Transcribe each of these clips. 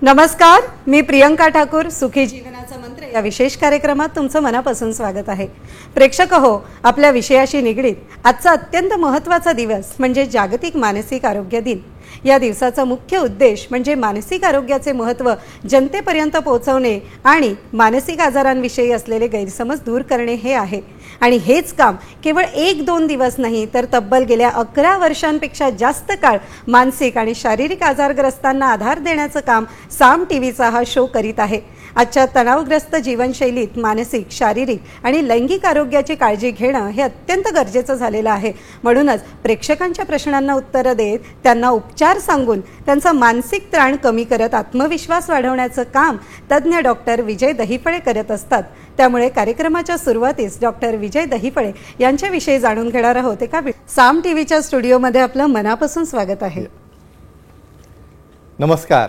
नमस्कार, मी प्रियंका ठाकूर. सुखी जीवनाचा मंत्र या विशेष कार्यक्रमात तुमचं मनापासून स्वागत आहे. प्रेक्षक हो, आपल्या विषयाशी निगडीत आजचा अत्यंत महत्त्वाचा दिवस म्हणजे जागतिक मानसिक आरोग्य दिन. या दिवसाचा मुख्य उद्देश म्हणजे मानसिक आरोग्याचे महत्त्व जनतेपर्यंत पोहोचवणे आणि मानसिक आजारांविषयी असलेले गैरसमज दूर करणे हे आहे. आणि हेच काम केवळ 1-2 दिवस नाही तर तब्बल गेल्या 11 वर्षांपेक्षा जास्त काळ मानसिक आणि शारीरिक आजारग्रस्तांना आधार देण्याचं काम साम टीव्हीचा हा शो करीत आहे. आजच्या तणावग्रस्त जीवनशैलीत मानसिक, शारीरिक आणि लैंगिक आरोग्याची काळजी घेणं हे अत्यंत गरजेचं झालेलं आहे. म्हणूनच प्रेक्षकांच्या प्रश्नांना उत्तरं देत, त्यांना उपचार सांगून त्यांचा मानसिक ताण कमी करत आत्मविश्वास वाढवण्याचं काम तज्ज्ञ डॉक्टर विजय दहिफळे करत असतात. त्यामुळे कार्यक्रमाच्या सुरुवातीस डॉक्टर विजय दहिफळे यांच्याविषयी जाणून घेणार आहोत. एका साम टीव्हीच्या स्टुडिओमध्ये आपलं मनापासून स्वागत आहे. नमस्कार.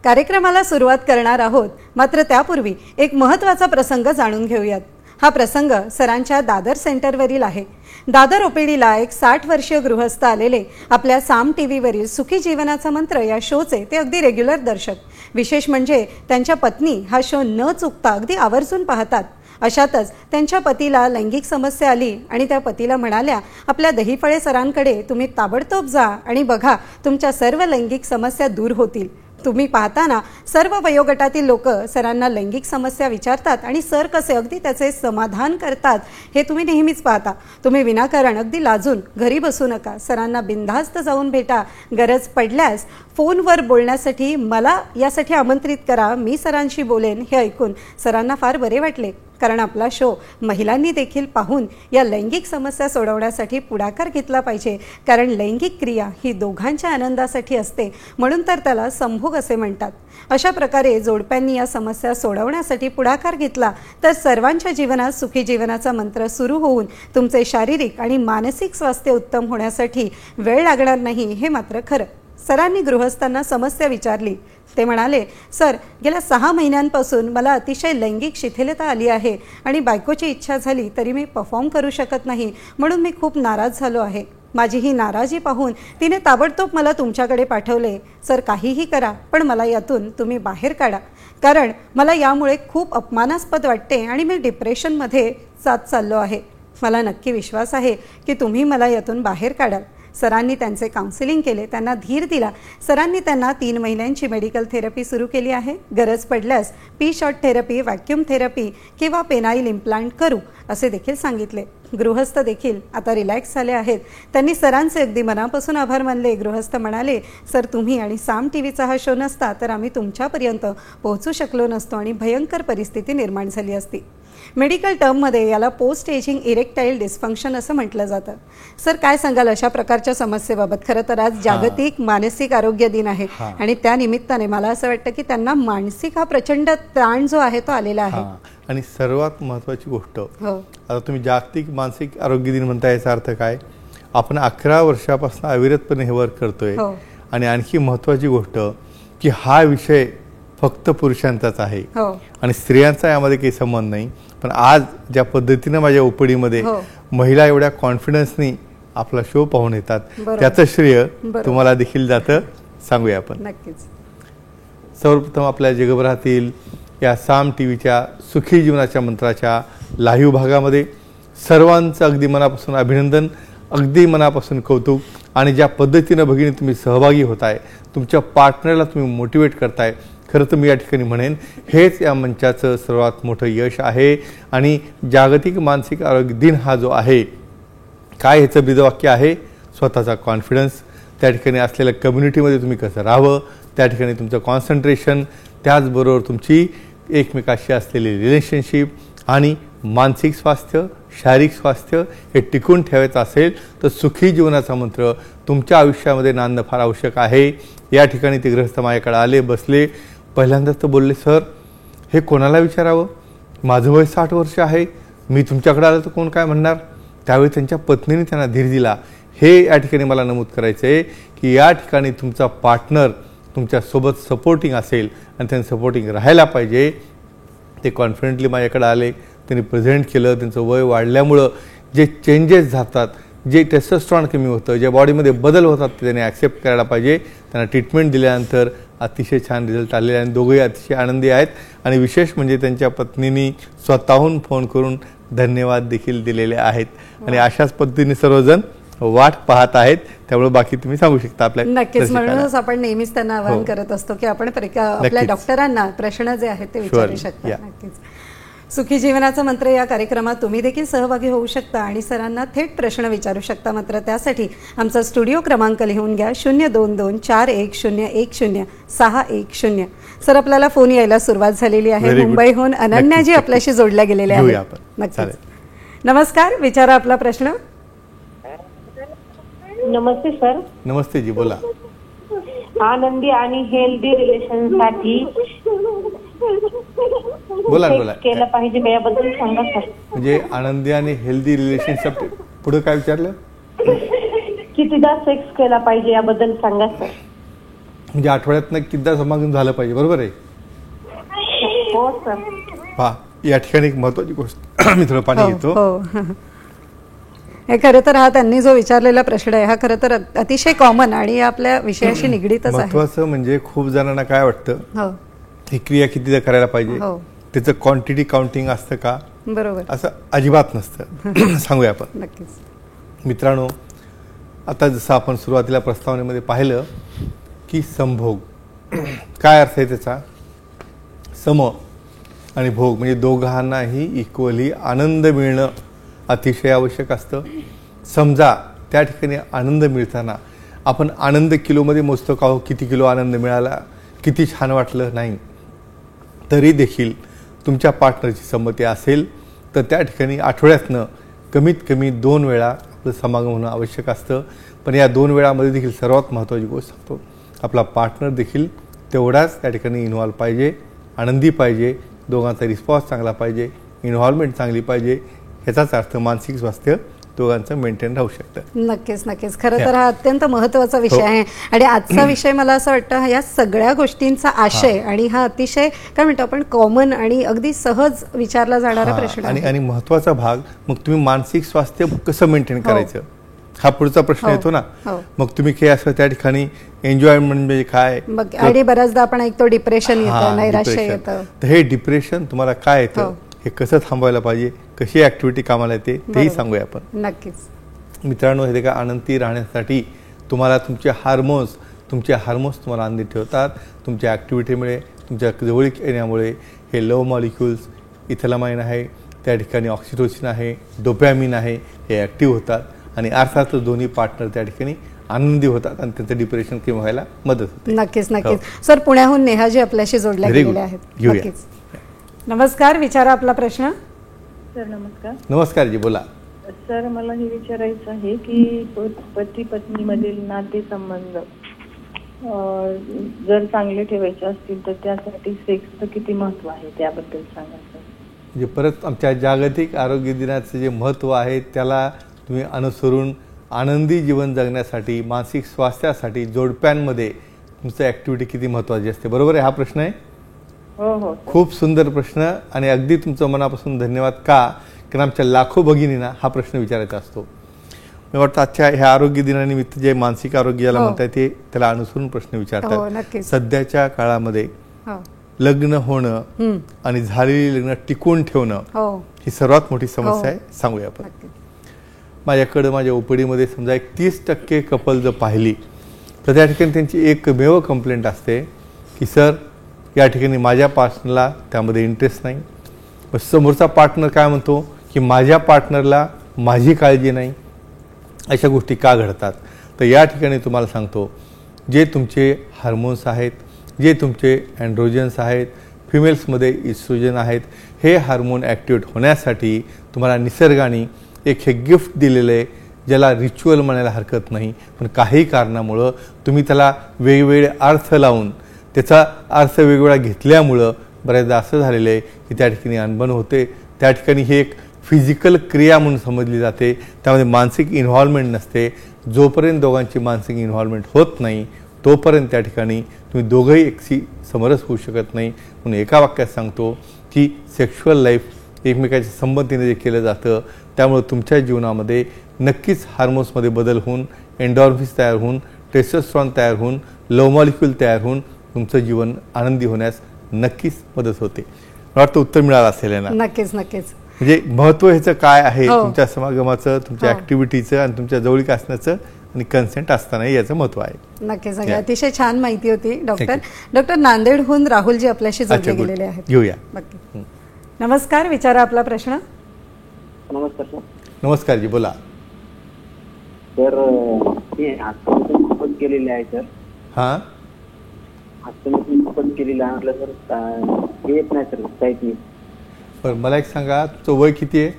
कार्यक्रमाला सुरुवात करणार आहोत, मात्र त्यापूर्वी एक महत्त्वाचा प्रसंग जाणून घेऊयात. हा प्रसंग सरांच्या दादर सेंटरवरील आहे. दादर ओपीडीला एक 60 वर्षीय गृहस्थ आलेले आपल्या साम टीव्हीवरील सुखी जीवनाचा मंत्र या शोचे ते अगदी रेग्युलर दर्शक. विशेष म्हणजे त्यांच्या पत्नी हा शो न चुकता अगदी आवर्जून पाहतात. अशातच त्यांच्या पतीला लैंगिक समस्या आली आणि त्या पतीला म्हणाल्या, आपल्या दहिफळे सरांकडे तुम्ही ताबडतोब जा आणि बघा, तुमच्या सर्व लैंगिक समस्या दूर होतील. तुम्ही पाहताना सर्व वयोगटातील लोक सरांना लैंगिक समस्या विचारतात आणि सर कसे अगदी त्याचे समाधान करतात हे तुम्ही नेहमीच पाहता. तुम्ही विनाकारण अगदी लाजून घरी बसू नका. सरांना बिनधास्त जाऊन भेटा. गरज पडल्यास फोनवर बोलण्यासाठी मला यासाठी आमंत्रित करा, मी सरांशी बोलेन. हे ऐकून सरांना फार बरे वाटले, कारण आपला शो महिलांनी देखील पाहून या लैंगिक समस्या सोडवण्यासाठी पुढाकार घेतला पाहिजे. कारण लैंगिक क्रिया ही दोघांच्या आनंदासाठी असते, म्हणून तर त्याला संभोग असे म्हणतात. अशा प्रकारे जोडप्यांनी या समस्या सोडवण्यासाठी पुढाकार घेतला तर सर्वांच्या जीवनात सुखी जीवनाचा मंत्र सुरू होऊन तुमचे शारीरिक आणि मानसिक स्वास्थ्य उत्तम होण्यासाठी वेळ लागणार नाही, हे मात्र खरं. सरांनी गृहस्थांना समस्या विचारली. ते म्हणाले, सर, गेल्या 6 महिन्यांपासून मला अतिशय लैंगिक शिथिलता आली आहे आणि बायकोची इच्छा झाली तरी मी परफॉर्म करू शकत नाही, म्हणून मी खूप नाराज झालो आहे. माझी ही नाराजी पाहून तिने ताबडतोब मला तुमच्याकडे पाठवले. सर, काहीही करा, पण मला यातून तुम्ही बाहेर काढा, कारण मला यामुळे खूप अपमानास्पद वाटते आणि मी डिप्रेशनमध्ये जात चाललो आहे. मला नक्की विश्वास आहे की तुम्ही मला यातून बाहेर काढाल. सरांनी त्यांचे काउन्सिलिंग केले, त्यांना धीर दिला. सरांनी त्यांना 3 महिन्यांची मेडिकल थेरपी सुरू केली आहे. गरज पडल्यास पी-शॉट थेरपी, व्हॅक्यूम थेरपी किंवा पेनाईल इम्प्लांट करू असे देखील सांगितले. गृहस्थ देखील आता रिलॅक्स झाले आहेत. त्यांनी सरांचे अगदी मनापासून आभार मानले. गृहस्थ म्हणाले, सर, तुम्ही आणि साम टीव्हीचा हा शो नसता तर आम्ही तुमच्यापर्यंत पोहोचू शकलो नसतो आणि भयंकर परिस्थिती निर्माण झाली असती. मेडिकल टर्ममध्ये याला पोस्ट एजिंग इरेक्टाईल डिस्फंक्शन असं म्हटलं जातं. सर, काय सांगाल अशा प्रकारच्या समस्येबाबत? खरं तर आज जागतिक मानसिक आरोग्य दिन आहे आणि त्या निमित्ताने मला असं वाटतं की त्यांना मानसिक हा प्रचंड ताण जो आहे तो आलेला आहे. आणि सर्वात महत्त्वाची गोष्ट, आता तुम्ही जागतिक मानसिक आरोग्य दिन म्हणता, याचा अर्थ काय? आपण 11 वर्षापासून अविरतपणे हे वर्क करतोय. आणि आणखी महत्त्वाची गोष्ट की हा विषय फक्त पुरुषांचाच आहे आणि स्त्रियांचा यामध्ये काही संबंध नाही. पण आज ज्या पद्धतीने माझ्या ओपीडीमध्ये महिला एवढ्या कॉन्फिडन्सनी आपला शो पाहून येतात, त्याचं श्रेय तुम्हाला देखील जातं. सांगूया आपण. नक्कीच. सर्वप्रथम आपल्या जगभरातील या साम टीव्हीच्या सुखी जीवनाच्या मंत्राच्या लाईव्ह भागामध्ये सर्वांचं अगदी मनापासून अभिनंदन, अगदी मनापासून कौतुक. आणि ज्या पद्धतीनं भगिनी तुम्ही सहभागी होताय, तुमच्या पार्टनरला तुम्ही मोटिवेट करताय, खरं तर मी या ठिकाणी म्हणेन हेच या मंचाचं सर्वात मोठं यश आहे. आणि जागतिक मानसिक आरोग्य दिन हा जो आहे, काय ह्याचं ब्रीदवाक्य आहे? स्वतःचा कॉन्फिडन्स, त्या ठिकाणी असलेल्या कम्युनिटीमध्ये तुम्ही कसं राहावं, त्या ठिकाणी तुमचं कॉन्सन्ट्रेशन, त्याचबरोबर तुमची एकमेकाशी असलेली रिलेशनशिप आणि मानसिक स्वास्थ्य, शारीरिक स्वास्थ्य हे टिकून ठेवायचं असेल तर सुखी जीवनाचा मंत्र तुमच्या आयुष्यामध्ये नांदणं फार आवश्यक आहे. या ठिकाणी ते गृहस्थ माझ्याकडे आले, बसले. पहिल्यांदाच तर बोलले, सर, हे कोणाला विचारावं? माझं वय 60 वर्ष आहे, मी तुमच्याकडे आलं तर कोण काय म्हणणार? त्यावेळी त्यांच्या पत्नीने त्यांना धीर दिला. हे या ठिकाणी मला नमूद करायचं आहे की या ठिकाणी तुमचा पार्टनर तुमच्यासोबत सपोर्टिंग असेल आणि त्यांनी सपोर्टिंग राहायला पाहिजे. ते कॉन्फिडेंटली माझ्याकडे आले, त्यांनी प्रेझेंट केलं. त्यांचं वय वाढल्यामुळं जे चेंजेस जातात, जे टेस्टोस्टेरॉन कमी होतं, ज्या बॉडीमध्ये बदल होतात ते त्यांनी ॲक्सेप्ट करायला पाहिजे. त्यांना ट्रीटमेंट दिल्यानंतर अतिशय छान रिझल्ट आलेले आणि दोघेही अतिशय आनंदी आहेत. आणि विशेष म्हणजे त्यांच्या पत्नींनी स्वतःहून फोन करून धन्यवाद देखील दिलेले आहेत. आणि अशाच पद्धतीने सर्वजण वाट पाहत आहेत. त्यामुळे बाकी तुम्ही सांगू शकता आपल्या. नक्कीच, म्हणूनच आपण नेहमीच त्यांना आवाहन करत असतो की आपण आपल्या डॉक्टरांना प्रश्न जे आहेत ते विचारू शकता. नक्कीच. सुखी जीवनाचा मंत्र या कार्यक्रमात तुम्ही देखील सहभागी होऊ शकता आणि सरांना थेट प्रश्न विचारू शकता. मात्र त्यासाठी आमचा स्टुडिओ क्रमांक लिहून घ्या 0224106110. सर, आपल्याला फोन यायला सुरुवात झालेली आहे. मुंबईहून अनन्याजी आपल्याशी जोडल्या गेलेल्या आहेत. नक्कीच. नमस्कार, विचारा आपला प्रश्न. नमस्ते सर. नमस्ते जी, बोला. आनंदी आणि हेल्दी रिलेशन साठी बोला बोला केलं पाहिजे का याबद्दल सांगा सर. म्हणजे आनंदी आणि हेल्दी रिलेशनशिप पुढे काय विचारलं? कितीदा सेक्स केला पाहिजे याबद्दल सांगा सर. म्हणजे आठवड्यातनं कितीदा समागम झालं पाहिजे, बरोबर आहे? हो सर. पहा, या ठिकाणी एक महत्वाची गोष्ट मी थोडं पाणी घेतो. हे खरं तर हा त्यांनी जो विचारलेला प्रश्न आहे हा खरं तर अतिशय कॉमन आणि आपल्या विषयाशी निगडीतच आहे. महत्वाचं म्हणजे खूप जणांना काय वाटतं, ही क्रिया कितीदा करायला पाहिजे, त्याचं क्वांटिटी काउंटिंग असतं का? बरोबर. असं अजिबात नसतं. सांगूया आपण. नक्कीच. मित्रांनो, आता जसं आपण सुरुवातीला प्रस्तावनेमध्ये पाहिलं की संभोग काय अर्थ आहे त्याचा? सम आणि भोग म्हणजे दोघांनाही इक्वली आनंद मिळणं अतिशय आवश्यक असतं. समजा त्या ठिकाणी आनंद मिळताना आपण आनंद किलोमध्ये मोजतो का हो, किती किलो आनंद मिळाला, किती छान वाटलं, नाही. तरी देखील तुमच्या पार्टनरची संमती असेल तर त्या ठिकाणी आठवड्यातनं कमीत कमी 2 वेळा आपलं समागम होणं आवश्यक असतं. पण या 2 वेळामध्ये देखील सर्वात महत्त्वाची गोष्ट सांगतो, आपला पार्टनर देखील तेवढाच त्या ठिकाणी इन्व्हॉल्व पाहिजे, आनंदी पाहिजे, दोघांचा रिस्पॉन्स चांगला पाहिजे, इन्व्हॉल्वमेंट चांगली पाहिजे. याचाच अर्थ मानसिक स्वास्थ्य दोघांचं मेंटेन राहू शकतं. नक्कीच नक्कीच. खरं तर हा अत्यंत महत्त्वाचा विषय आहे आणि आजचा विषय मला असं वाटतं या सगळ्या गोष्टींचा आशय आणि हा अतिशय काय म्हणतो आपण कॉमन आणि अगदी सहज विचारला जाणारा प्रश्न आहे. आणि महत्त्वाचा भाग, मग तुम्ही मानसिक स्वास्थ्य कसं मेंटेन करायचं हा पुढचा प्रश्न येतो ना. मग तुम्ही काय असं त्या ठिकाणी एन्जॉयमेंट म्हणजे काय? आणि बऱ्याचदा आपण ऐकतो डिप्रेशन येतं, नैराश्य येतं. तर हे डिप्रेशन तुम्हाला काय येतं, हे कसं थांबवायला पाहिजे, कशी ऍक्टिव्हिटी कामाला येते तेही सांगूया आपण. नक्कीच. मित्रांनो, हे का आनंदी राहण्यासाठी तुम्हाला तुमचे हार्मोन्स तुम्हाला आनंदी ठेवतात. तुमच्या ऍक्टिव्हिटीमुळे, तुमच्या जवळीक येण्यामुळे हे लव मॉलिक्युल्स, इथेलामाइन आहे, त्या ठिकाणी ऑक्सिटोसिन आहे, डोपॅमिन आहे, हे ऍक्टिव्ह होतात आणि अर्थातच दोन्ही पार्टनर त्या ठिकाणी आनंदी होतात आणि त्यांचं डिप्रेशन कमी व्हायला मदत होते. नक्कीच नक्कीच. सर, पुण्याहून नेहाजी आपल्याशी जोडल्या गेलेल्या आहेत. नक्कीच. नमस्कार, विचारा आपला प्रश्न. सर नमस्कार. नमस्कार जी, बोला. सर, मला हे विचारायचं आहे की पती पत्नी मधील नातेसंबंध जर चांगले ठेवायचे असतील तर त्यासाठी सेक्सचं किती महत्व आहे त्याबद्दल सांगा सर. म्हणजे परत आमच्या जागतिक आरोग्य दिनाचं जे महत्त्व आहे त्याला तुम्ही अनुसरून आनंदी जीवन जगण्यासाठी, मानसिक स्वास्थ्यासाठी जोडप्यांमध्ये तुमचं ॲक्टिव्हिटी किती महत्त्वाची असते, बरोबर आहे? हा प्रश्न आहे. हो हो. खूप सुंदर प्रश्न आणि अगदी तुमचं मनापासून धन्यवाद. का? कारण आमच्या लाखो भगिनींना हा प्रश्न विचारायचा असतो. मी वाटतं आजच्या ह्या आरोग्य दिनानिमित्त जे मानसिक आरोग्याला म्हणतात ते त्याला अनुसरून प्रश्न विचारतात. सध्याच्या काळामध्ये लग्न होणं आणि झालेली लग्न टिकवून ठेवणं ही सर्वात मोठी समस्या आहे. सांगूया आपण. माझ्याकडे माझ्या ओपीडीमध्ये समजा 30% कपल जर पाहिली तर त्या ठिकाणी त्यांची एकमेव कंप्लेंट असते की सर, या ठिकाणी माझ्या पार्टनरला त्यामध्ये इंटरेस्ट नाही. समोरचा पार्टनर काय म्हणतो की माझ्या पार्टनरला माझी काळजी नाही. अशा गोष्टी का घडतात? तर या ठिकाणी तुम्हाला सांगतो, जे तुमचे हार्मोन्स आहेत, जे तुमचे अँड्रोजन्स आहेत, फिमेल्समध्ये इस्ट्रोजन आहेत, हे हार्मोन ॲक्टिवेट होण्यासाठी तुम्हाला निसर्गाने एक हे गिफ्ट दिलेलं आहे ज्याला रिच्युअल म्हणायला हरकत नाही. पण काही कारणामुळं तुम्ही त्याला वेगवेगळे अर्थ लावून त्याचा अर्थ वेगवेगळा घेतल्यामुळं बऱ्याचदा असं झालेलं आहे की त्या ठिकाणी अनबन होते. त्या ठिकाणी ही एक फिजिकल क्रिया म्हणून समजली जाते, त्यामध्ये मानसिक इन्व्हॉल्वमेंट नसते. जोपर्यंत दोघांची मानसिक इन्व्हॉल्वमेंट होत नाही तोपर्यंत त्या ठिकाणी तुम्ही दोघंही एकशी समरस होऊ शकत नाही. म्हणून एका वाक्यात सांगतो की सेक्शुअल लाईफ एकमेकाच्या संमतीने जे केलं जातं त्यामुळे तुमच्या जीवनामध्ये नक्कीच हार्मोन्समध्ये बदल होऊन एन्डॉर्फिन्स तयार होऊन टेस्टोस्टेरॉन तयार होऊन लव मॉलिक्यूल तयार होऊन तुमचं जीवन आनंदी होण्यास नक्कीच मदत होते. मला वाटतं उत्तर मिळालं असेल ना. नक्कीच नक्कीच. म्हणजे महत्त्व ह्याचं काय आहे तुमच्या समागमाचं, तुमच्या ऍक्टिव्हिटीचं आणि तुमच्या जवळीक असण्याचं आणि कन्सेंट असतानाही याचं महत्त्व आहे. नक्कीच. अतिशय छान माहिती होती डॉक्टर. नांदेडहून राहुलजी आपल्याशी जोडले गेलेले आहेत. घेऊया. नमस्कार, विचारा आपला प्रश्न. नमस्कार सर. नमस्कार जी, बोला. सर हे हस्तमैथून केलेले आहे सर. हां, हस्तमैथून केलेलं आहे म्हटलं सर, येत नाही सर, काहीच नाही. बरं, मला एक सांगा, तुमचं वय किती आहे?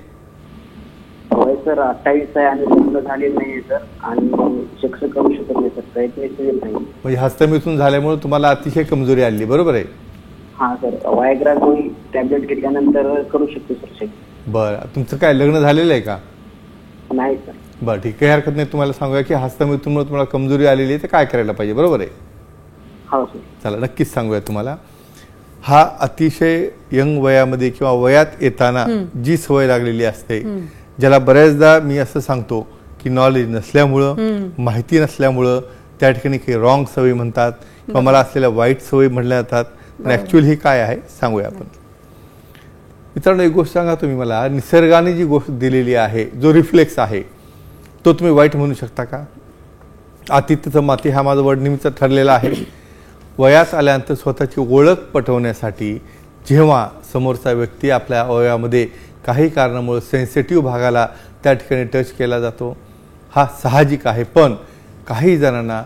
वय सर 28 आहे आणि लग्न झालेलं नाही सर आणि सेक्स करू शकत नाही सर, काहीच नाही. म्हणजे हस्तमैथून झाल्यामुळे तुम्हाला अतिशय कमजोरी आली, बरोबर आहे? हां सर, वायग्रा गोळी टॅबलेट घेतल्यानंतर करू शकतो सर सेक्स. बरं, तुमचं काय लग्न झालेलं आहे का? नाही सर. बरं, ठीक, काही हरकत नाही. तुम्हाला सांगूया की हस्तमैथूनमुळे तुम्हाला कमजोरी आलेली आहे, तर काय करायला पाहिजे, बरोबर आहे? हो सर. चला, नक्कीच सांगूया तुम्हाला. हा अतिशय यंग वयामध्ये किंवा वयात येताना जी सवय लागलेली असते, ज्याला बऱ्याचदा मी असं सांगतो की नॉलेज नसल्यामुळं, माहिती नसल्यामुळं त्या ठिकाणी काही रॉंग सवयी म्हणतात किंवा मला असलेल्या वाईट सवयी म्हटल्या जातात. पण ॲक्च्युअली ही काय आहे सांगूया आपण. मित्रांनो, एक गोष्ट सांगा तुम्ही मला, निसर्गाने जी गोष्ट दिलेली आहे, जो रिफ्लेक्स आहे, तो तुम्ही वाईट म्हणू शकता का? आतिथ्याचं माती हा माझा वर्ड नेहमीचा ठरलेला आहे. वयात आल्यानंतर स्वतःची ओळख पटवण्यासाठी जेव्हा समोरचा व्यक्ती आपल्या अवयवामध्ये काही कारणामुळे सेन्सिटिव्ह भागाला त्या ठिकाणी टच केला जातो, हा साहजिक आहे. पण काही जणांना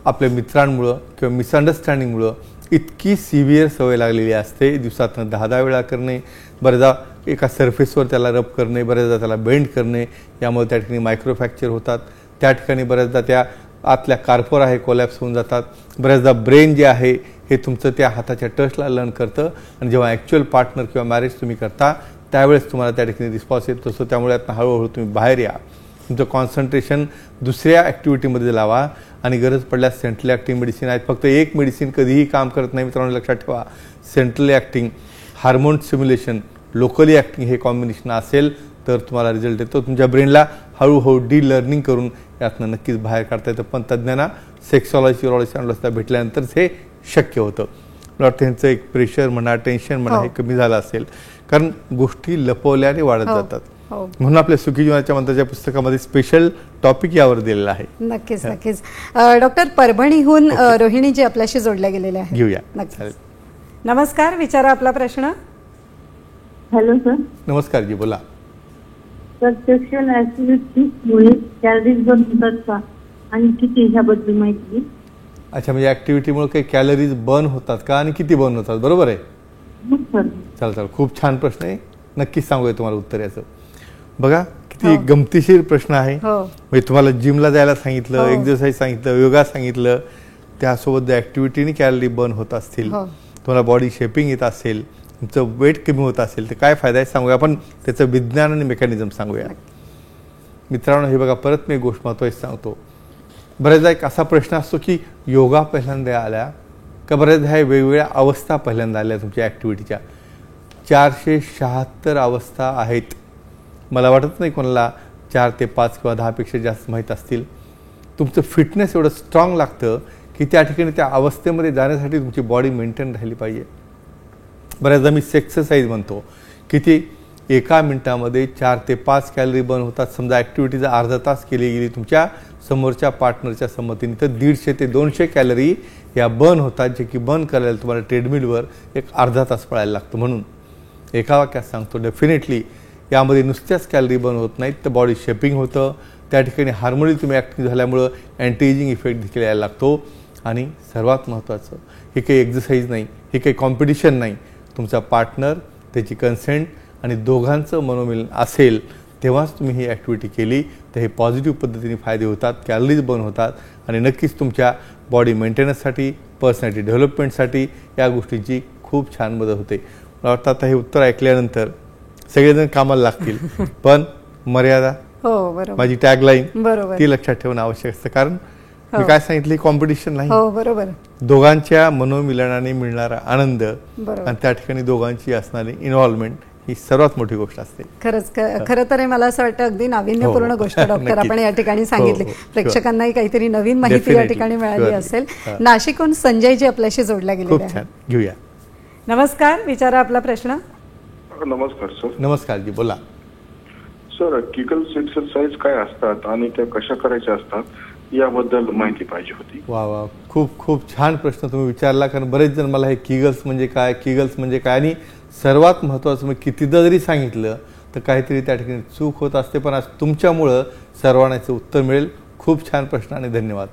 आपल्या मित्रांमुळं किंवा मिसअंडरस्टँडिंगमुळं इतकी सिव्हिअर सवय लागलेली असते, दिवसातून 10-10 वेळा करणे, बरेचदा एका सरफेसवर त्याला रब करणे, बरेचदा त्याला बेंड करणे, यामुळे त्या ठिकाणी मायक्रोफ्रॅक्चर होतात. त्या ठिकाणी बऱ्याचदा त्या आतल्या कार्पोर आहे कोलॅप्स होऊन जातात. बऱ्याचदा ब्रेन जे आहे हे तुमचं त्या हाताच्या टचला लर्न करतं आणि जेव्हा ॲक्च्युअल पार्टनर किंवा मॅरेज तुम्ही करता त्यावेळेस तुम्हाला त्या ठिकाणी रिस्पॉन्स येत असतो. त्यामुळे यातनं हळूहळू तुम्ही बाहेर या, तुमचं कॉन्सन्ट्रेशन दुसऱ्या ॲक्टिव्हिटीमध्ये लावा आणि गरज पडल्यास सेंट्रल ॲक्टिंग मेडिसिन आहेत. फक्त एक मेडिसिन कधीही काम करत नाही मित्रांनो, लक्षात ठेवा. Central acting, hormone simulation, locally acting हे कॉम्बिनेशन असेल तर तुम्हाला रिझल्ट येतो. तुमच्या ब्रेनला हळूहळू डी लर्निंग करून यातनं नक्कीच बाहेर काढता येतं. पण तज्ज्ञांना सेक्सॉलॉजी, युरॉलॉजी अँड भेटल्यानंतरच हे शक्य होतं. मला वाटतं त्यांचं एक प्रेशर म्हणा, टेन्शन म्हणा, हे कमी झालं असेल, कारण गोष्टी लपवल्याने वाढत जातात. म्हणून आपल्या सुखी जीवनाच्या मंत्राच्या पुस्तकामध्ये स्पेशल टॉपिक यावर दिलेला आहे. नक्कीच नक्कीच. डॉक्टर, परभणीहून रोहिणीजी आपल्याशी जोडल्या गेलेल्या आहेत. घेऊया. नमस्कार, विचारा आपला प्रश्न. Hello sir. नमस्कार जी, बोला. सर, सेक्शुअल ऍक्टिव्हिटीमुळे कॅलरीज बर्न होतात का आणि किती, ह्याबद्दल माहिती. अच्छा, म्हणजे ऍक्टिव्हिटीमुळे काही कॅलरीज बर्न होतात का आणि किती बर्न होतात, बरोबर आहे? चला, खूप छान प्रश्न आहे. नक्कीच सांगूया तुम्हाला उत्तर याचं. बघा किती गमतीशीर प्रश्न आहे. म्हणजे तुम्हाला जिमला जायला सांगितलं, एक्सरसाइज सांगितलं, योगा सांगितलं, त्यासोबत ऍक्टिव्हिटीने कॅलरी बर्न होत असतील, तुम्हाला बॉडी शेपिंग येत असेल, तुमचं वेट कमी होत असेल, तर काय फायदा आहे सांगूया आपण. त्याचं विज्ञान आणि मेकॅनिझम सांगूया. मित्रांनो, हे बघा, परत मी एक गोष्ट महत्त्वाची सांगतो. बऱ्याचदा एक असा प्रश्न असतो की योगा पहिल्यांदा आल्या का, बऱ्याचदा ह्या वेगवेगळ्या अवस्था पहिल्यांदा आल्या तुमच्या ॲक्टिव्हिटीच्या. 476 अवस्था आहेत. मला वाटत नाही कोणाला 4 ते 5 किंवा 10पेक्षा जास्त माहीत असतील. तुमचं फिटनेस एवढं स्ट्रॉंग लागतं की त्या ठिकाणी त्या अवस्थेमध्ये जाण्यासाठी तुमची बॉडी मेंटेन राहिली पाहिजे. बऱ्याचदा मी एक्सरसाइज म्हणतो, किती एका मिनिटामध्ये 4 ते 5 कॅलरी बर्न होतात. समजा ॲक्टिव्हिटीचा अर्धा तास केली गेली तुमच्या समोरच्या पार्टनरच्या संमतीने, तर 150 ते 200 कॅलरी या बर्न होतात, जे की बर्न करायला तुम्हाला ट्रेडमिलवर एक अर्धा तास पळायला लागतं. म्हणून एका वाक्यात सांगतो, डेफिनेटली यामध्ये नुसत्याच कॅलरी बर्न होत नाहीत, तर बॉडी शेपिंग होतं. त्या ठिकाणी हार्मोनी तुम्ही ॲक्टिव्ह झाल्यामुळं अँटी एजिंग इफेक्ट देखील यायला लागतो. आणि सर्वात महत्त्वाचं, हे काही एक्झरसाईज नाही, हे काही कॉम्पिटिशन नाही. तुमचा पार्टनर, त्याची कन्सेंट आणि दोघांचं मनोमिलन असेल तेव्हाच तुम्ही ही ॲक्टिव्हिटी केली तर हे पॉझिटिव्ह पद्धतीने फायदे होतात, कॅलरीज बर्न होतात आणि नक्कीच तुमच्या बॉडी मेंटेनन्ससाठी, पर्सनॅलिटी डेव्हलपमेंटसाठी या गोष्टींची खूप छान मदत होते. मला वाटतं आता हे उत्तर ऐकल्यानंतर सगळेजण कामाला लागतील, पण मर्यादा, माझी टॅगलाईन ती लक्षात ठेवणं आवश्यक असतं. कारण मी काय सांगितलं, कॉम्पिटिशन नाही, बरोबर, दोघांच्या दोघांच्या मनोमिलनाने मिळणारा आनंद आणि त्या ठिकाणी दोघांची असणारी इन्व्हॉल्वमेंट ही सर्वात मोठी गोष्ट असते. खरंच खरं तर हे मला असं वाटतं अगदी नाविन्यपूर्ण गोष्ट डॉक्टर आपण या ठिकाणी सांगितली. प्रेक्षकांनाही काहीतरी नवीन माहिती या ठिकाणी मिळाली असेल. नाशिकहून संजयजी आपल्याशी जोडल्या गेलेले आहेत. घेऊया. नमस्कार, विचारा आपला प्रश्न. नमस्कार सर. नमस्कार जी, बोला. सर, किगल्स एक्सरसाइज काय असतात आणि त्या कशा करायच्या असतात याबद्दल माहिती पाहिजे होती. वा वा, खूप खूप छान प्रश्न तुम्ही विचारला. कारण बरेच जण मला हे किगल्स म्हणजे काय, किगल्स म्हणजे काय, आणि सर्वात महत्त्वाचं मी कितीदा जरी सांगितलं तर काहीतरी त्या ठिकाणी चूक होत असते. पण आज तुमच्यामुळं सर्वांना याचं उत्तर मिळेल. खूप छान प्रश्न आणि धन्यवाद.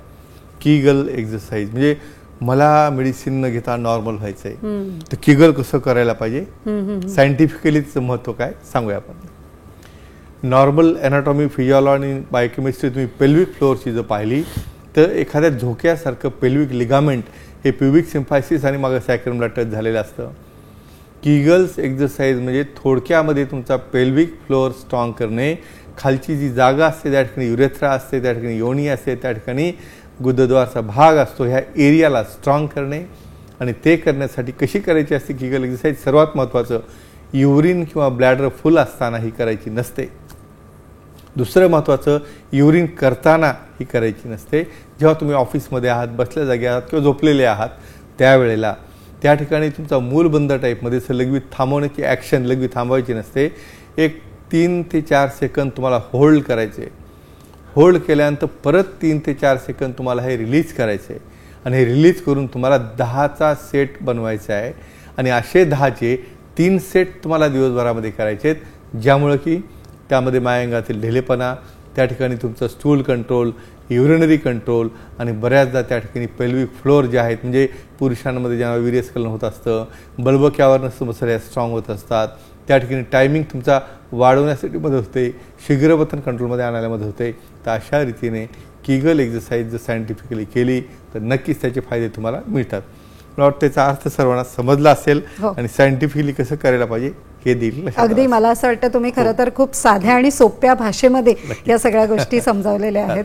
किगल एक्सरसाइज म्हणजे मला मेडिसिन न घेता नॉर्मल व्हायचं आहे, तर किगल कसं करायला पाहिजे, सायंटिफिकली त्याचं महत्त्व काय सांगूया आपण. नॉर्मल ॲनाटॉमी, फिजिओलॉजी आणि बायोकेमिस्ट्री तुम्ही पेल्विक फ्लोअरची जर पाहिली तर एखाद्या झोक्यासारखं पेल्विक लिगामेंट हे प्युबिक सिम्फायसिस आणि मागं सॅक्रमला टच झालेलं असतं. किगल्स एक्सरसाइज म्हणजे थोडक्यामध्ये तुमचा पेल्विक फ्लोअर स्ट्रॉंग करणे. खालची जी जागा असते त्या ठिकाणी युरेथ्रा असते, त्या ठिकाणी योनी असते, त्या ठिकाणी गुदद्वारचा भाग असतो, ह्या एरियाला स्ट्रॉंग करणे. आणि ते करण्यासाठी कशी करायची असते किगल एक्सरसाइज, सर्वात महत्त्वाचं युरिन किंवा ब्लॅडर फुल असताना ही करायची नसते. दुसरं महत्त्वाचं, युरिन करताना ही करायची नसते. जेव्हा तुम्ही ऑफिसमध्ये आहात, बसल्या जागी आहात किंवा झोपलेले आहात त्यावेळेला त्या ठिकाणी तुमचा मूलबंद टाईपमध्ये लघवी थांबवण्याची ॲक्शन लघवी थांबवायची नसते. एक 3 ते 4 सेकंद तुम्हाला होल्ड करायचे. होल्ड केल्यानंतर परत 3 ते 4 सेकंद तुम्हाला हे रिलीज करायचे आणि हे रिलीज करून तुम्हाला 10चा सेट बनवायचा आहे. आणि असे 10चे 3 सेट तुम्हाला दिवसभरामध्ये करायचे आहेत, ज्यामुळं की त्यामध्ये मायंगातील ढिलेपणा, त्या ठिकाणी तुमचं स्टूल कंट्रोल, युरिनरी कंट्रोल आणि बऱ्याचदा त्या ठिकाणी पेल्विक फ्लोअर जे आहेत म्हणजे पुरुषांमध्ये जेव्हा वीर्यस्खलन होत असतं, बलबक्यावरनं समस्या स्ट्रॉंग होत असतात, त्या ठिकाणी टायमिंग तुमचा वाढवण्यासाठी मदत होते, शीघ्रपतन कंट्रोलमध्ये आणायला मदत होते. तर अशा रीतीने किगल एक्सरसाइज जर सायंटिफिकली केली तर नक्कीच त्याचे फायदे तुम्हाला मिळतात. मला वाटतं त्याचा अर्थ सर्वांना समजला असेल आणि सायंटिफिकली कसं करायला पाहिजे हे देईल. अगदी मला असं वाटतं तुम्ही खरं तर खूप साध्या आणि सोप्या भाषेमध्ये या सगळ्या गोष्टी समजावलेल्या आहेत.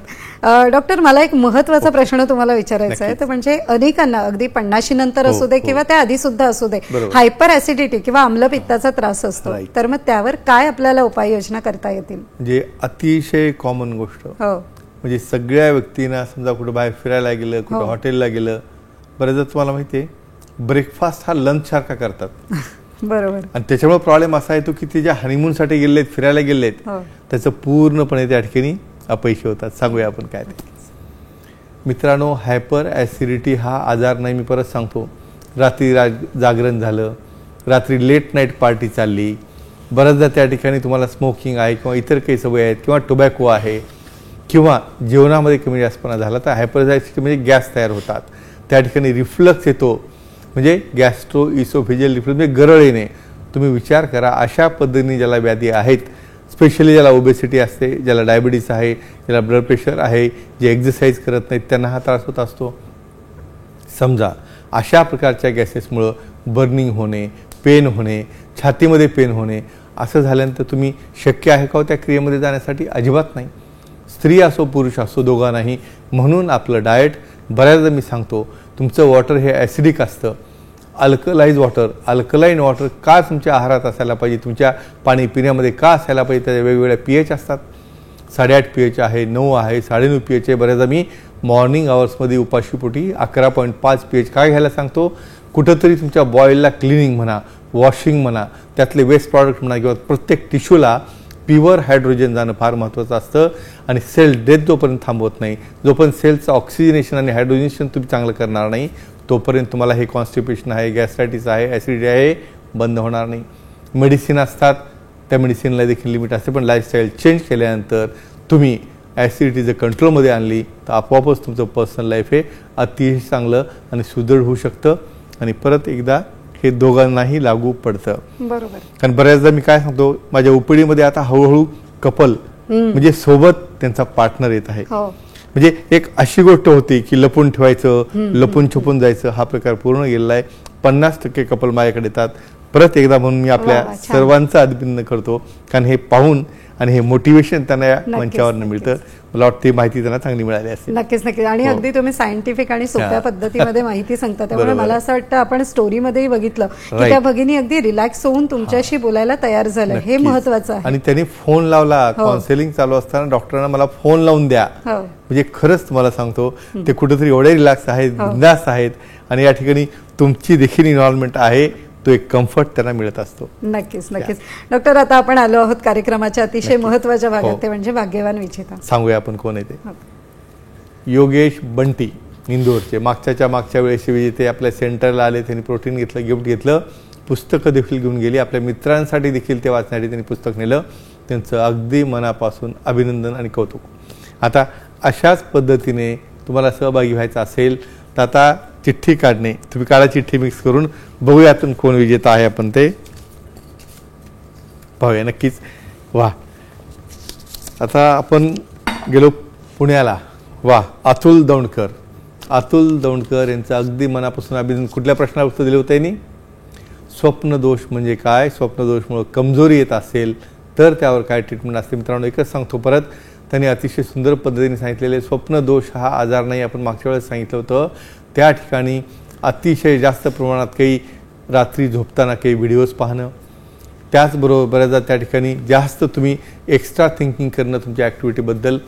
डॉक्टर, मला एक महत्त्वाचा प्रश्न तुम्हाला विचारायचा आहे. तर म्हणजे अनेकांना अगदी 50 नंतर असू दे किंवा त्या आधी सुद्धा असू दे, हायपर ऍसिडिटी किंवा आम्लपित्ताचा त्रास असतो. तर मग त्यावर काय आपल्याला उपाययोजना करता येतील? म्हणजे अतिशय कॉमन गोष्ट, म्हणजे सगळ्या व्यक्तींना समजा कुठं बाहेर फिरायला गेलं, कुठं हॉटेलला गेलं, बरेचदा तुम्हाला माहिती आहे ब्रेकफास्ट हा लंच सारखा करतात. बरोबर. आणि त्याच्यामुळे प्रॉब्लेम असा येतो की ते ज्या हनीमूनसाठी गेलेत, फिरायला गेलेत, त्याचं पूर्णपणे त्या ठिकाणी अपयशी होतात. सांगूया आपण काय ते. मित्रांनो, हायपर ॲसिडिटी हा आजार नाही, मी परत सांगतो. रात्री जागरण झालं, रात्री लेट नाईट पार्टी चालली, बऱ्याचदा त्या ठिकाणी तुम्हाला स्मोकिंग आहे किंवा इतर काही सवय आहेत किंवा टोबॅको आहे किंवा जेवणामध्ये कमी जास्तपणा झाला तर हायपर ॲसिडिटी म्हणजे गॅस तयार होतात. त्या ठिकाणी रिफ्लक्स येतो, म्हणजे गॅस्ट्रो इसोफेजियल रिफ्लक्स म्हणजे गरळ येणे. तुम्ही विचार करा, अशा पद्धतीने ज्याला व्याधी आहेत, स्पेशली ज्याला ओबेसिटी असते, ज्याला डायबिटीस आहे, ज्याला ब्लड प्रेशर आहे, जे एक्सरसाइज करत नाहीत त्यांना हा त्रास होत असतो. समजा अशा प्रकारच्या गॅसेसमुळं बर्निंग होणे, पेन होणे, छातीमध्ये पेन होणे, असं झाल्यानंतर तुम्ही शक्य आहे का त्या क्रियेमध्ये जाण्यासाठी? अजिबात नाही. स्त्री असो पुरुष असो दोघांनाही. म्हणून आपलं डाएट, बऱ्याचदा मी सांगतो, तुमचं वॉटर हे ॲसिडिक असतं, अल्कलाइज वॉटर, अल्कलाईन वॉटर का तुमच्या आहारात असायला पाहिजे, तुमच्या पाणी पिण्यामध्ये का असायला पाहिजे? त्याच्या वेगवेगळ्या pH असतात. 8.5 pH आहे, 9 आहे, 9.5 pH आहे. बऱ्याचदा मी मॉर्निंग आवर्समध्ये उपाशीपोटी 11.5 pH काय घ्यायला सांगतो. कुठंतरी तुमच्या बॉईलला क्लिनिंग म्हणा, वॉशिंग म्हणा, त्यातले वेस्ट प्रॉडक्ट म्हणा किंवा प्रत्येक टिश्यूला प्युअर हायड्रोजन जाणं फार महत्त्वाचं असतं. आणि सेल डेथ जोपर्यंत थांबवत नाही, जोपर्यंत सेलचं ऑक्सिजनेशन आणि हायड्रोजनेशन तुम्ही चांगलं करणार नाही, तोपर्यंत तुम्हाला हे कॉन्स्टिपेशन आहे, गॅस्ट्रायटिस आहे, ॲसिडिटी आहे, बंद होणार नाही. मेडिसिन असतात, त्या मेडिसिनला देखील लिमिट असते, पण लाईफस्टाईल चेंज केल्यानंतर तुम्ही ॲसिडिटी जर कंट्रोलमध्ये आणली तर आपोआपच तुमचं पर्सनल लाईफ हे अतिशय चांगलं आणि सुदृढ होऊ शकतं. आणि परत एकदा हे दोघांनाही लागू पडतं. बरोबर. कारण बऱ्याचदा मी काय सांगतो, माझ्या उपडीमध्ये आता हळूहळू कपल म्हणजे सोबत त्यांचा पार्टनर येत आहे. म्हणजे एक अशी गोष्ट होती की लपून ठेवायचं, लपून छपून जायचं, हा प्रकार पूर्ण गेलेला आहे. 50% कपल माझ्याकडे येतात. परत एकदा म्हणून मी आपल्या सर्वांचं अभिनंदन करतो, कारण हे पाहून आणि हे मोटिवेशन त्यांना या मंचावरनं मिळतं. मला वाटतं माहिती त्यांना चांगली मिळाली असेल. नक्कीच नक्कीच. आणि हो. अगदी तुम्ही सायंटिफिक आणि सोप्या हा. पद्धतीमध्ये माहिती सांगता, त्यामुळे बरोबर. मला असं वाटतं आपण स्टोरीमध्येही बघितलं की Right. त्या भगिनी अगदी रिलॅक्स होऊन तुमच्याशी बोलायला तयार झालं. हे नक्कीच. महत्वाचं आहे. आणि त्यांनी फोन लावला, हो. काउन्सिलिंग चालू असताना डॉक्टरांना मला फोन लावून द्या, हो. म्हणजे खरंच तुम्हाला सांगतो ते कुठेतरी एवढे रिलॅक्स आहेत, हो. बिंदास आहेत, आणि या ठिकाणी तुमची देखील इन्व्हॉल्वमेंट आहे, तो एक कम्फर्ट त्यांना मिळत असतो. नक्कीच नक्कीच. डॉक्टर, आता आपण आलो आहोत कार्यक्रमाच्या अतिशय नक्कीच. महत्वाच्या भागात, हो. ते म्हणजे भाग्यवान विजेता. सांगूया आपण कोण आहे ते. हो. योगेश बंटी, इंदोरचे, मागच्या वेळेस विजेते आपल्या सेंटरला आले, त्यांनी प्रोटीन घेतलं, गिफ्ट घेतलं, पुस्तकं देखील घेऊन गेली, आपल्या मित्रांसाठी देखील ते वाचण्यासाठी त्यांनी पुस्तक नेलं. त्यांचं अगदी मनापासून अभिनंदन आणि कौतुक. आता अशाच पद्धतीने तुम्हाला सहभागी व्हायचं असेल तर आता चिठ्ठी काढणे, तुम्ही काढा चिठ्ठी मिक्स करून, बघूया यातून कोण विजेता आहे, आपण ते पाहूया नक्कीच. वा, आता आपण गेलो पुण्याला. वा, अतुल दौंडकर यांचं अगदी मनापासून अभिनंदन. कुठल्या प्रश्नाला उत्तर दिलं होतं यांनी? स्वप्नदोष म्हणजे काय, स्वप्नदोषमुळे कमजोरी येत असेल तर त्यावर काय ट्रीटमेंट असते. मित्रांनो, एकच सांगतो परत, त्यांनी अतिशय सुंदर पद्धतीने सांगितलेले, स्वप्नदोष हा आजार नाही, आपण मागच्या वेळेस सांगितलं होतं. त्या ठिकाणी अतिशय जास्त प्रमाणात काही रात्री झोपताना काही व्हिडिओज पाहणं, त्याचबरोबर बऱ्याचदा त्या ठिकाणी जास्त तुम्ही एक्स्ट्रा थिंकिंग करणं तुमच्या ॲक्टिव्हिटीबद्दल,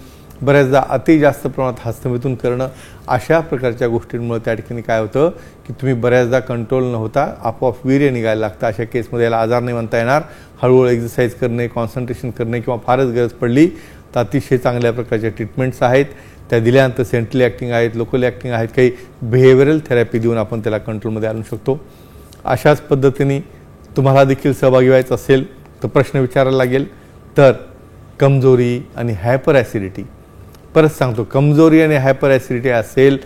बऱ्याचदा अति जास्त प्रमाणात हस्तमिथून करणं, अशा प्रकारच्या गोष्टींमुळे त्या ठिकाणी काय होतं की तुम्ही बऱ्याचदा कंट्रोल न होता आपोआप वीर्य निघायला लागतं. अशा केसमध्ये याला आजार नाही म्हणता येणार. हळूहळू एक्सरसाइज करणे, कॉन्सन्ट्रेशन करणे, किंवा फारच गरज पडली तर अतिशय चांगल्या प्रकारच्या ट्रीटमेंट्स आहेत, त्या दिल्यानंतर सेंट्रली ॲक्टिंग आहेत, लोकल ॲक्टिंग आहेत, काही बिहेवियरल थेरपी देऊन आपण त्याला कंट्रोलमध्ये आणू शकतो. अशाच पद्धतीने तुम्हाला देखील सहभागी व्हायचं असेल तर प्रश्न विचारायला लागेल. तर कमजोरी आणि हायपर ॲसिडिटी, परत सांगतो, कमजोरी आणि हायपर ॲसिडिटी असेल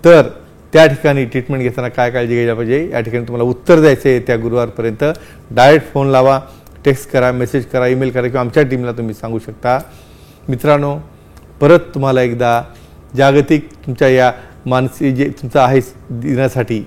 तर त्या ठिकाणी ट्रीटमेंट घेताना काय काळजी घ्यायला पाहिजे, या ठिकाणी तुम्हाला उत्तर द्यायचं आहे. त्या गुरुवारपर्यंत डायरेक्ट फोन लावा, टेक्स्ट करा, मेसेज करा, ईमेल करा, किंवा आमच्या टीमला तुम्ही सांगू शकता. मित्रांनो, परत तुम्हाला एकदा जागतिक तुमच्या या मानसिक जे तुमचं आहे दिनासाठी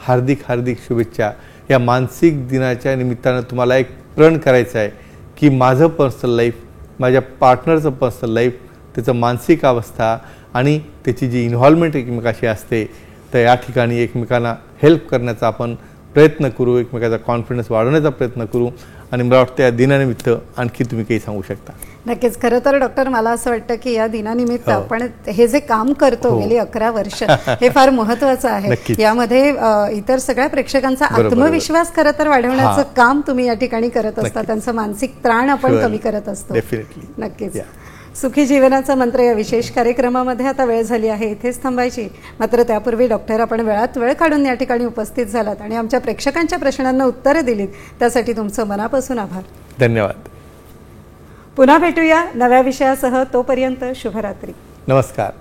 हार्दिक शुभेच्छा. या मानसिक दिनाच्या निमित्तानं तुम्हाला एक प्रण करायचं आहे की माझं पर्सनल लाईफ, माझ्या पार्टनरचं पर्सनल लाईफ, त्याचं मानसिक अवस्था आणि त्याची जी इन्व्हॉल्वमेंट एकमेकाशी असते, तर या ठिकाणी एकमेकांना हेल्प करण्याचा आपण प्रयत्न करू, एकमेकाचा कॉन्फिडन्स वाढवण्याचा प्रयत्न करू. आणि मला वाटतं या दिनानिमित्त आणखी तुम्ही काही सांगू शकता? नक्कीच. खरं तर डॉक्टर, मला असं वाटतं की या दिनानिमित्त आपण हे जे काम करतो गेली 11 वर्ष, हे फार महत्वाचं आहे. यामध्ये इतर सगळ्या प्रेक्षकांचा आत्मविश्वास खरं तर वाढवण्याचं काम तुम्ही या ठिकाणी करत असता, त्यांचं मानसिक ताण आपण कमी करत असतो. नक्कीच. सुखी जीवनाचा मंत्र या विशेष कार्यक्रमामध्ये आता वेळ झाली आहे इथेच थांबायची. मात्र त्यापूर्वी डॉक्टर, आपण वेळात वेळ काढून या ठिकाणी उपस्थित झालात आणि आमच्या प्रेक्षकांच्या प्रश्नांना उत्तरं दिलीत, त्यासाठी तुमचं मनापासून आभार. धन्यवाद. पुन्हा भेटूया नव्या विषयासह. तोपर्यंत शुभरात्री. नमस्कार.